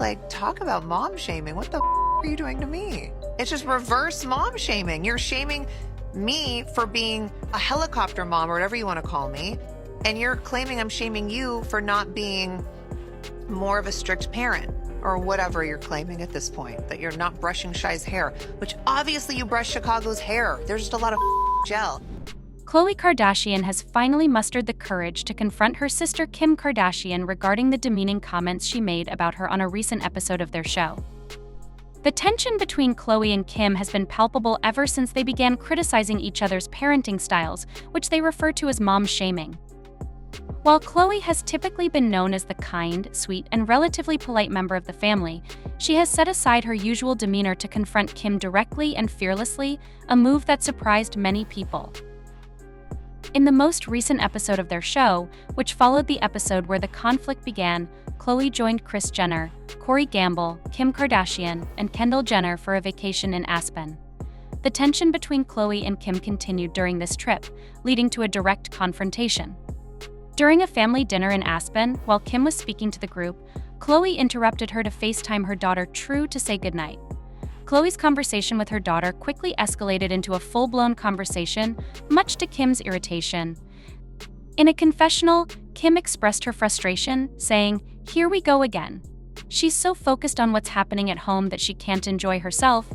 Like, talk about mom shaming. What the are you doing to me? It's just reverse mom shaming. You're shaming me for being a helicopter mom or whatever you want to call me. And you're claiming I'm shaming you for not being more of a strict parent or whatever you're claiming at this point, that you're not brushing Shai's hair, which obviously you brush Chicago's hair. There's just a lot of gel. Khole Kardashian has finally mustered the courage to confront her sister Kim Kardashian regarding the demeaning comments she made about her on a recent episode of their show. The tension between Khole and Kim has been palpable ever since they began criticizing each other's parenting styles, which they refer to as mom shaming. While Khole has typically been known as the kind, sweet, and relatively polite member of the family, she has set aside her usual demeanor to confront Kim directly and fearlessly, a move that surprised many people. In the most recent episode of their show, which followed the episode where the conflict began, Khole joined Kris Jenner, Corey Gamble, Kim Kardashian, and Kendall Jenner for a vacation in Aspen. The tension between Khole and Kim continued during this trip, leading to a direct confrontation. During a family dinner in Aspen, while Kim was speaking to the group, Khole interrupted her to FaceTime her daughter True to say goodnight. Khloe's conversation with her daughter quickly escalated into a full-blown conversation, much to Kim's irritation. In a confessional, Kim expressed her frustration, saying, "Here we go again. She's so focused on what's happening at home that she can't enjoy herself."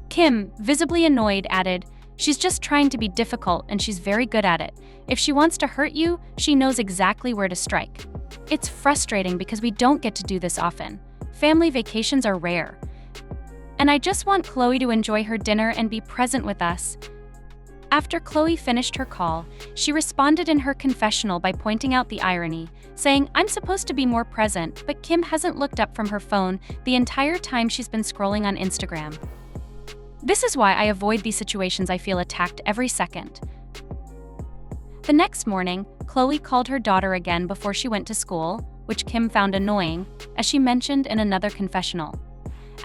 Kim, visibly annoyed, added, "She's just trying to be difficult and she's very good at it. If she wants to hurt you, she knows exactly where to strike. It's frustrating because we don't get to do this often. Family vacations are rare. And I just want Khloe to enjoy her dinner and be present with us." After Khloe finished her call, she responded in her confessional by pointing out the irony, saying, "I'm supposed to be more present, but Kim hasn't looked up from her phone the entire time she's been scrolling on Instagram. This is why I avoid these situations. I feel attacked every second." The next morning, Khloe called her daughter again before she went to school, which Kim found annoying, as she mentioned in another confessional.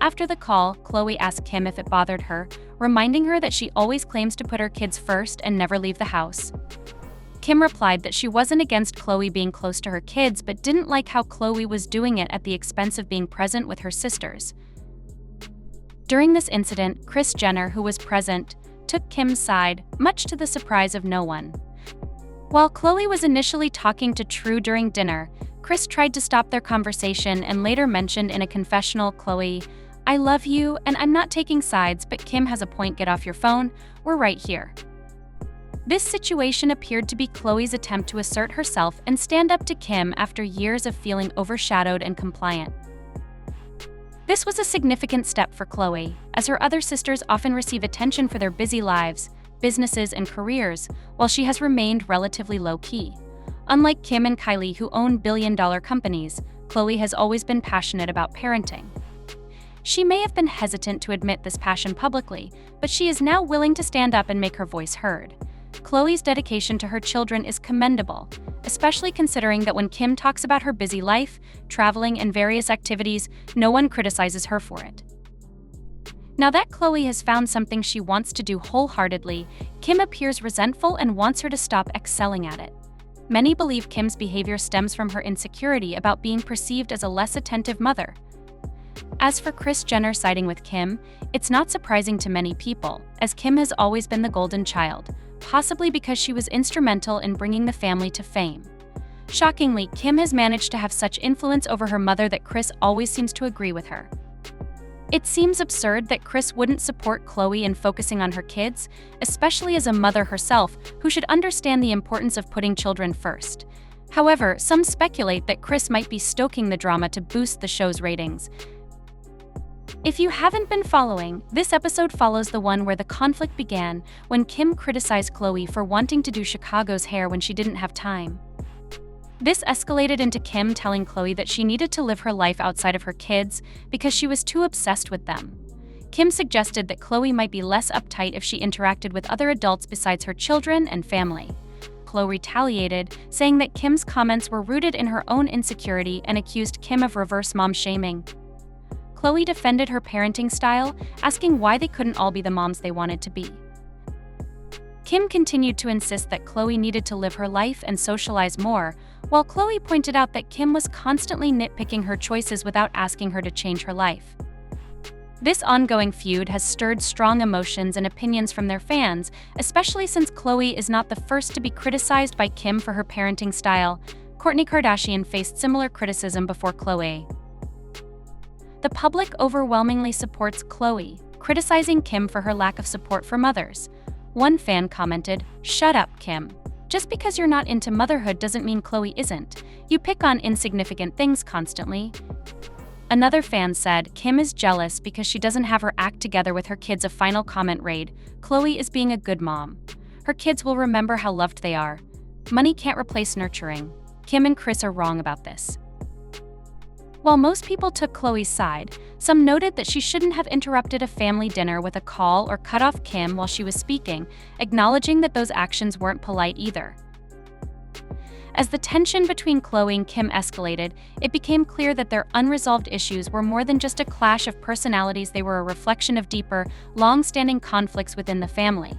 After the call, Khloe asked Kim if it bothered her, reminding her that she always claims to put her kids first and never leave the house. Kim replied that she wasn't against Khloe being close to her kids but didn't like how Khloe was doing it at the expense of being present with her sisters. During this incident, Kris Jenner, who was present, took Kim's side, much to the surprise of no one. While Khloe was initially talking to True during dinner, Kris tried to stop their conversation and later mentioned in a confessional, "Khloe, I love you and I'm not taking sides, but Kim has a point. Get off your phone, we're right here." This situation appeared to be Khloe's attempt to assert herself and stand up to Kim after years of feeling overshadowed and compliant. This was a significant step for Khloe, as her other sisters often receive attention for their busy lives, businesses, and careers, while she has remained relatively low-key. Unlike Kim and Kylie, who own billion-dollar companies, Khloe has always been passionate about parenting. She may have been hesitant to admit this passion publicly, but she is now willing to stand up and make her voice heard. Khloe's dedication to her children is commendable, especially considering that when Kim talks about her busy life, traveling, and various activities, no one criticizes her for it. Now that Khloe has found something she wants to do wholeheartedly, Kim appears resentful and wants her to stop excelling at it. Many believe Kim's behavior stems from her insecurity about being perceived as a less attentive mother. As for Kris Jenner siding with Kim, it's not surprising to many people, as Kim has always been the golden child, possibly because she was instrumental in bringing the family to fame. Shockingly, Kim has managed to have such influence over her mother that Kris always seems to agree with her. It seems absurd that Kris wouldn't support Khloe in focusing on her kids, especially as a mother herself who should understand the importance of putting children first. However, some speculate that Kris might be stoking the drama to boost the show's ratings. If you haven't been following, this episode follows the one where the conflict began when Kim criticized Khloe for wanting to do Chicago's hair when she didn't have time. This escalated into Kim telling Khloe that she needed to live her life outside of her kids because she was too obsessed with them. Kim suggested that Khloe might be less uptight if she interacted with other adults besides her children and family. Khloe retaliated, saying that Kim's comments were rooted in her own insecurity and accused Kim of reverse mom shaming. Khloe defended her parenting style, asking why they couldn't all be the moms they wanted to be. Kim continued to insist that Khloe needed to live her life and socialize more, while Khloe pointed out that Kim was constantly nitpicking her choices without asking her to change her life. This ongoing feud has stirred strong emotions and opinions from their fans, especially since Khloe is not the first to be criticized by Kim for her parenting style. Kourtney Kardashian faced similar criticism before Khloe. The public overwhelmingly supports Khloe, criticizing Kim for her lack of support for mothers. One fan commented, "Shut up, Kim. Just because you're not into motherhood doesn't mean Khloe isn't. You pick on insignificant things constantly." Another fan said, "Kim is jealous because she doesn't have her act together with her kids." A final comment read, "Khloe is being a good mom. Her kids will remember how loved they are. Money can't replace nurturing. Kim and Kris are wrong about this." While most people took Khloe's side, some noted that she shouldn't have interrupted a family dinner with a call or cut off Kim while she was speaking, acknowledging that those actions weren't polite either. As the tension between Khloe and Kim escalated, it became clear that their unresolved issues were more than just a clash of personalities. They were a reflection of deeper, long-standing conflicts within the family.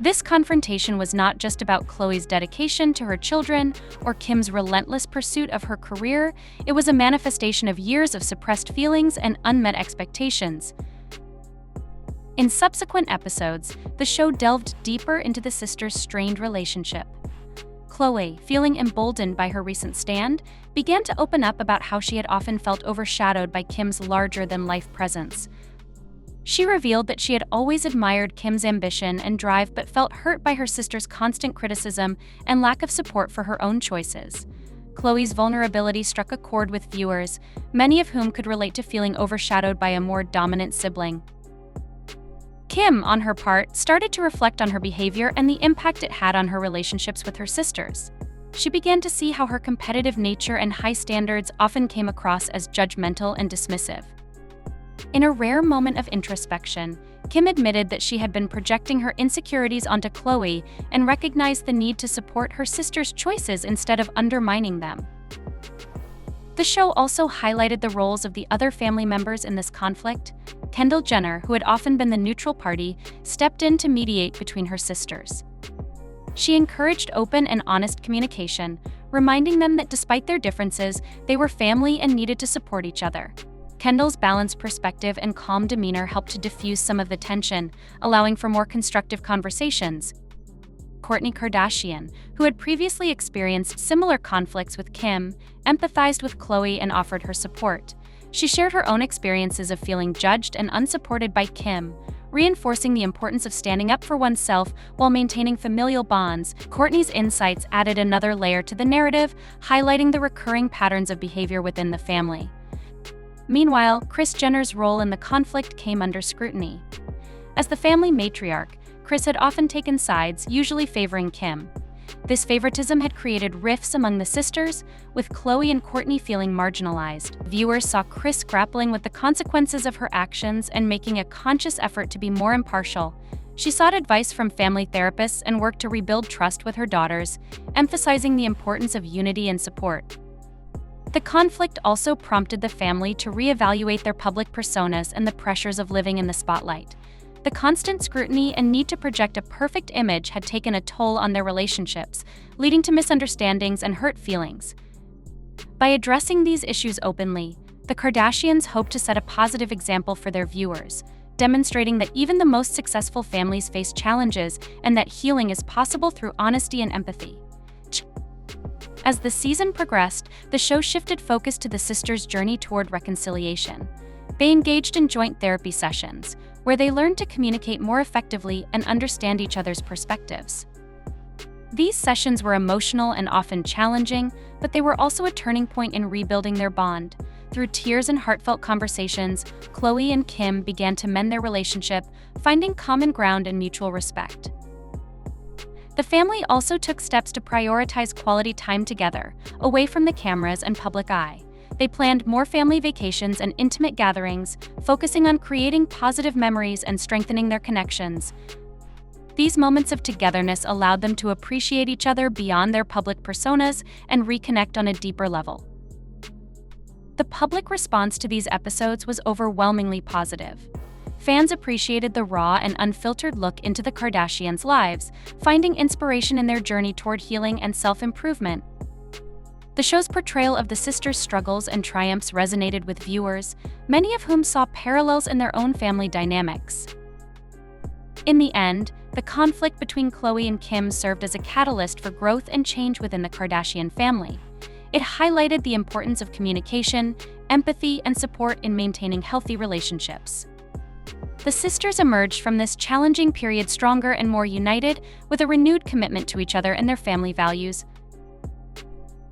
This confrontation was not just about Khloe's dedication to her children or Kim's relentless pursuit of her career. It was a manifestation of years of suppressed feelings and unmet expectations. In subsequent episodes, the show delved deeper into the sisters' strained relationship. Khloe, feeling emboldened by her recent stand, began to open up about how she had often felt overshadowed by Kim's larger-than-life presence. She revealed that she had always admired Kim's ambition and drive but felt hurt by her sister's constant criticism and lack of support for her own choices. Khloe's vulnerability struck a chord with viewers, many of whom could relate to feeling overshadowed by a more dominant sibling. Kim, on her part, started to reflect on her behavior and the impact it had on her relationships with her sisters. She began to see how her competitive nature and high standards often came across as judgmental and dismissive. In a rare moment of introspection, Kim admitted that she had been projecting her insecurities onto Khloe and recognized the need to support her sister's choices instead of undermining them. The show also highlighted the roles of the other family members in this conflict. Kendall Jenner, who had often been the neutral party, stepped in to mediate between her sisters. She encouraged open and honest communication, reminding them that despite their differences, they were family and needed to support each other. Kendall's balanced perspective and calm demeanor helped to diffuse some of the tension, allowing for more constructive conversations. Kourtney Kardashian, who had previously experienced similar conflicts with Kim, empathized with Khloe and offered her support. She shared her own experiences of feeling judged and unsupported by Kim, reinforcing the importance of standing up for oneself while maintaining familial bonds. Kourtney's insights added another layer to the narrative, highlighting the recurring patterns of behavior within the family. Meanwhile, Kris Jenner's role in the conflict came under scrutiny. As the family matriarch, Kris had often taken sides, usually favoring Kim. This favoritism had created rifts among the sisters, with Khloe and Kourtney feeling marginalized. Viewers saw Kris grappling with the consequences of her actions and making a conscious effort to be more impartial. She sought advice from family therapists and worked to rebuild trust with her daughters, emphasizing the importance of unity and support. The conflict also prompted the family to reevaluate their public personas and the pressures of living in the spotlight. The constant scrutiny and need to project a perfect image had taken a toll on their relationships, leading to misunderstandings and hurt feelings. By addressing these issues openly, the Kardashians hope to set a positive example for their viewers, demonstrating that even the most successful families face challenges and that healing is possible through honesty and empathy. As the season progressed, the show shifted focus to the sisters' journey toward reconciliation. They engaged in joint therapy sessions, where they learned to communicate more effectively and understand each other's perspectives. These sessions were emotional and often challenging, but they were also a turning point in rebuilding their bond. Through tears and heartfelt conversations, Khloe and Kim began to mend their relationship, finding common ground and mutual respect. The family also took steps to prioritize quality time together, away from the cameras and public eye. They planned more family vacations and intimate gatherings, focusing on creating positive memories and strengthening their connections. These moments of togetherness allowed them to appreciate each other beyond their public personas and reconnect on a deeper level. The public response to these episodes was overwhelmingly positive. Fans appreciated the raw and unfiltered look into the Kardashians' lives, finding inspiration in their journey toward healing and self-improvement. The show's portrayal of the sisters' struggles and triumphs resonated with viewers, many of whom saw parallels in their own family dynamics. In the end, the conflict between Khloe and Kim served as a catalyst for growth and change within the Kardashian family. It highlighted the importance of communication, empathy, and support in maintaining healthy relationships. The sisters emerged from this challenging period stronger and more united, with a renewed commitment to each other and their family values.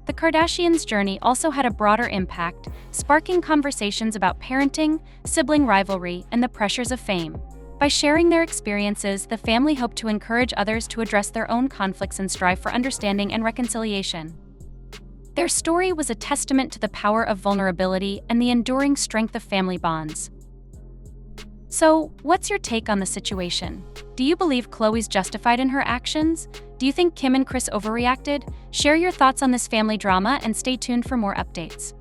The Kardashians' journey also had a broader impact, sparking conversations about parenting, sibling rivalry, and the pressures of fame. By sharing their experiences, the family hoped to encourage others to address their own conflicts and strive for understanding and reconciliation. Their story was a testament to the power of vulnerability and the enduring strength of family bonds. So, what's your take on the situation? Do you believe Khloe's justified in her actions? Do you think Kim and Kris overreacted? Share your thoughts on this family drama and stay tuned for more updates.